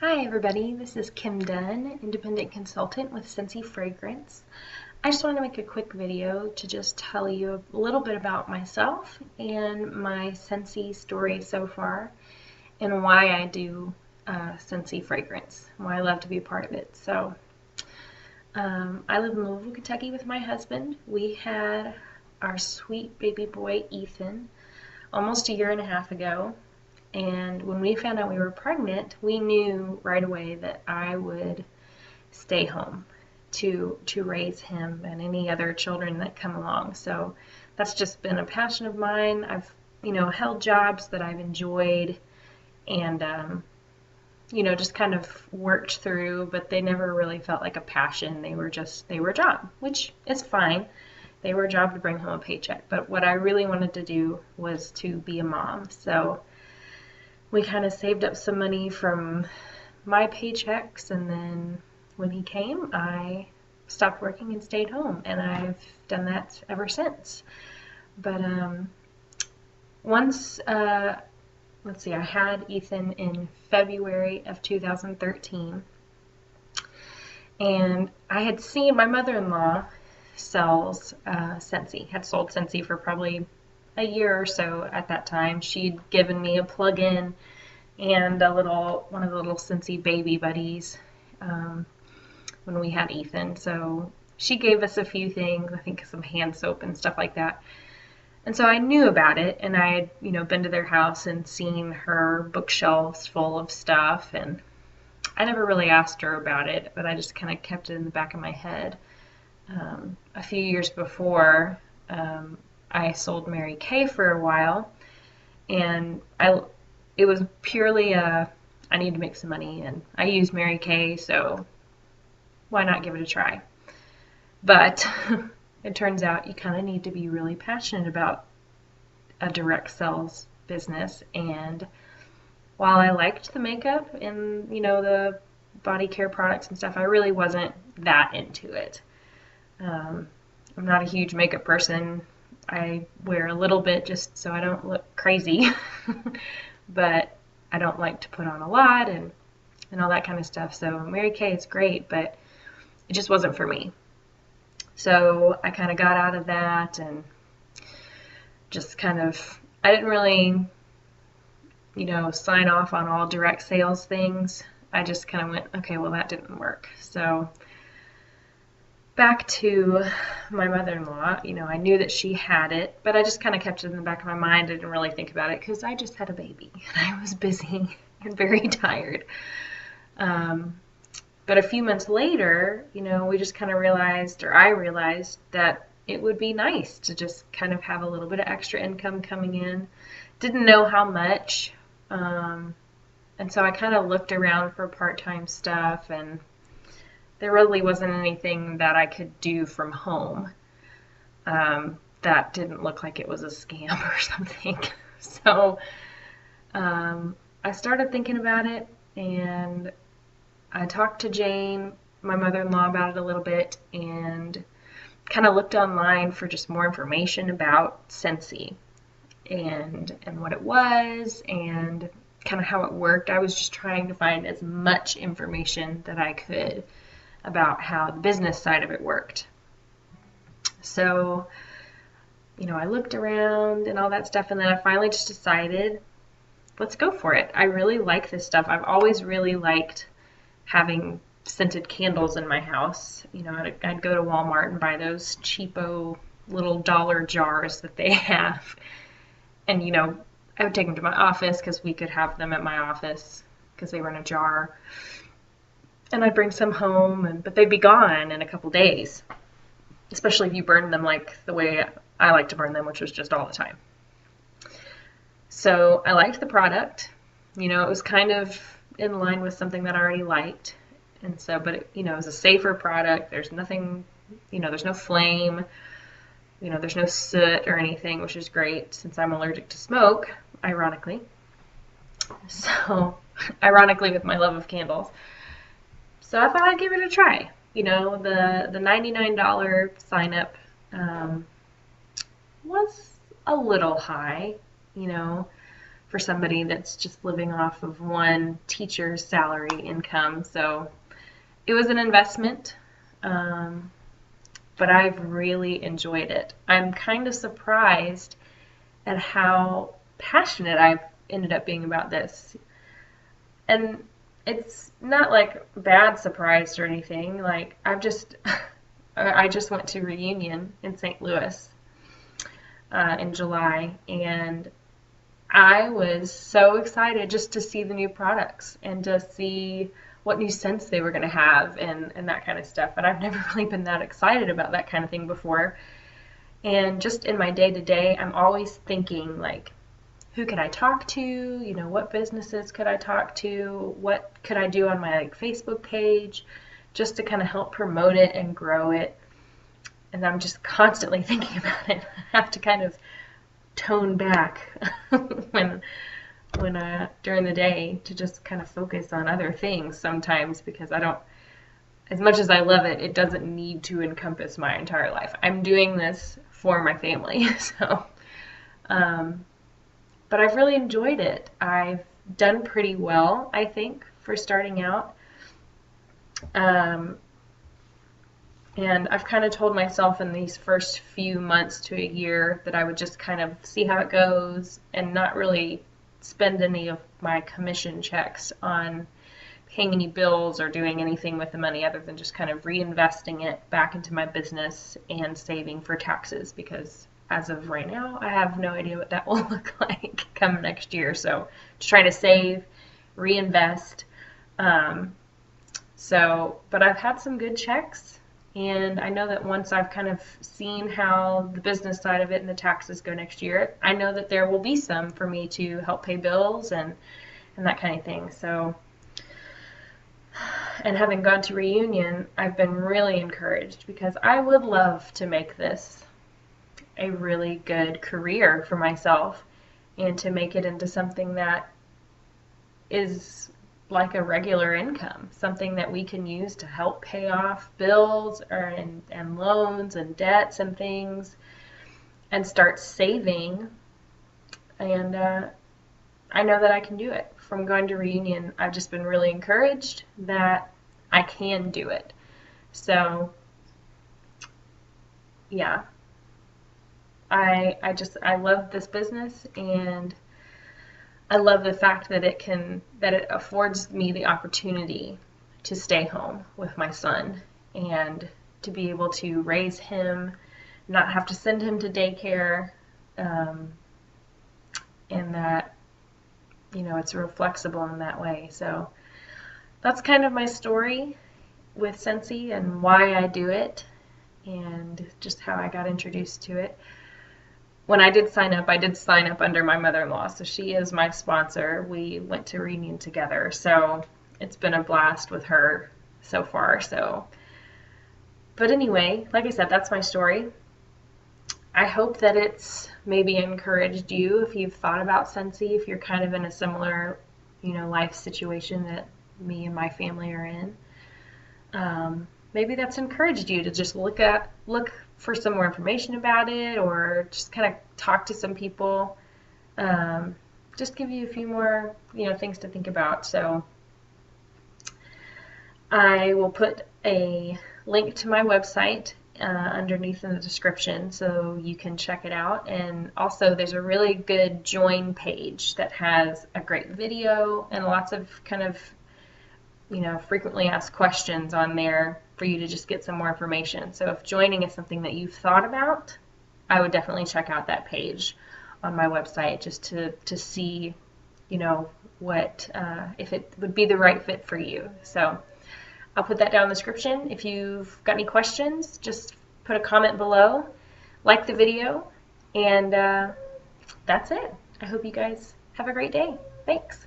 Hi everybody, this is Kim Dunn, independent consultant with Scentsy Fragrance. I just wanted to make a quick video to just tell you a little bit about myself and my Scentsy story so far and why I do Scentsy Fragrance, why I love to be a part of it. I live in Louisville, Kentucky with my husband. We had our sweet baby boy Ethan almost a year and a half ago. And when we found out we were pregnant, we knew right away that I would stay home to raise him and any other children that come along. So that's just been a passion of mine. I've, held jobs that I've enjoyed and, just kind of worked through, but they never really felt like a passion. They were a job, which is fine. They were a job to bring home a paycheck. But what I really wanted to do was to be a mom. So we kind of saved up some money from my paychecks, and then when he came, I stopped working and stayed home, and I've done that ever since. But let's see, I had Ethan in February of 2013, and I had seen my mother-in-law sells Scentsy, had sold Scentsy for probably a year or so at that time. She'd given me a plug-in and one of the little Scentsy baby buddies when we had Ethan. So she gave us a few things, I think some hand soap and stuff like that. And so I knew about it, and I had, been to their house and seen her bookshelves full of stuff, and I never really asked her about it, but I just kind of kept it in the back of my head. A few years before, I sold Mary Kay for a while, and it was purely I need to make some money, and I use Mary Kay, so why not give it a try? But it turns out you kind of need to be really passionate about a direct sales business, and while I liked the makeup and the body care products and stuff, I really wasn't that into it. I'm not a huge makeup person. I wear a little bit just so I don't look crazy, but I don't like to put on a lot and all that kind of stuff. So Mary Kay is great, but it just wasn't for me. So I kind of got out of that and just I didn't really, sign off on all direct sales things. I just kind of went, okay, well, that didn't work. So back to my mother-in-law, I knew that she had it, but I just kind of kept it in the back of my mind. I didn't really think about it because I just had a baby and I was busy and very tired. But a few months later, we just kind of realized, or I realized, that it would be nice to just kind of have a little bit of extra income coming in. Didn't know how much, and so I kind of looked around for part-time stuff, and there really wasn't anything that I could do from home that didn't look like it was a scam or something. So I started thinking about it, and I talked to Jane, my mother-in-law, about it a little bit, and kind of looked online for just more information about Scentsy and what it was and kind of how it worked. I was just trying to find as much information that I could about how the business side of it worked. So, I looked around and all that stuff, and then I finally just decided, let's go for it. I really like this stuff. I've always really liked having scented candles in my house. I'd go to Walmart and buy those cheapo little dollar jars that they have. And, I would take them to my office because we could have them at my office because they were in a jar. And I'd bring some home, but they'd be gone in a couple days, especially if you burn them like the way I like to burn them, which was just all the time. So I liked the product. It was kind of in line with something that I already liked. And so, but it was a safer product. There's nothing, there's no flame, there's no soot or anything, which is great since I'm allergic to smoke, ironically. So, ironically with my love of candles. So I thought I'd give it a try. The $99 sign up was a little high, for somebody that's just living off of one teacher's salary income. So it was an investment, but I've really enjoyed it. I'm kind of surprised at how passionate I've ended up being about this. And it's not like bad surprised or anything. Like I just went to Reunion in St. Louis in July, and I was so excited just to see the new products and to see what new scents they were going to have and that kind of stuff. And I've never really been that excited about that kind of thing before. And just in my day-to-day, I'm always thinking, like, who could I talk to? You know, what businesses could I talk to? What could I do on my Facebook page just to kind of help promote it and grow it? And I'm just constantly thinking about it. I have to kind of tone back when during the day to just kind of focus on other things sometimes, because I don't, as much as I love it, it doesn't need to encompass my entire life. I'm doing this for my family, so but I've really enjoyed it. I've done pretty well, I think, for starting out. And I've kind of told myself in these first few months to a year that I would just kind of see how it goes and not really spend any of my commission checks on paying any bills or doing anything with the money other than just kind of reinvesting it back into my business and saving for taxes, because as of right now, I have no idea what that will look like come next year. So just trying to save, reinvest. But I've had some good checks, and I know that once I've kind of seen how the business side of it and the taxes go next year, I know that there will be some for me to help pay bills and that kind of thing. So, and having gone to Reunion, I've been really encouraged, because I would love to make this a really good career for myself and to make it into something that is like a regular income, something that we can use to help pay off bills and loans and debts and things, and start saving. And I know that I can do it. From going to Reunion, I've just been really encouraged that I can do it. So yeah, I love this business, and I love the fact that it affords me the opportunity to stay home with my son and to be able to raise him, not have to send him to daycare, and that, you know, it's real flexible in that way. So that's kind of my story with Scentsy and why I do it and just how I got introduced to it. When I did sign up under my mother-in-law, so she is my sponsor. We went to Reunion together, so it's been a blast with her so far. So, but anyway, like I said, that's my story. I hope that it's maybe encouraged you if you've thought about Scentsy, if you're kind of in a similar, you know, life situation that me and my family are in. Maybe that's encouraged you to just look for some more information about it, or just kind of talk to some people. Just give you a few more, you know, things to think about. So I will put a link to my website underneath in the description so you can check it out. And also there's a really good join page that has a great video and lots of kind of, you know, frequently asked questions on there for you to just get some more information. So if joining is something that you've thought about, I would definitely check out that page on my website just to see, you know, what if it would be the right fit for you. So I'll put that down in the description. If you've got any questions, just put a comment below, like the video, and that's it. I hope you guys have a great day. Thanks.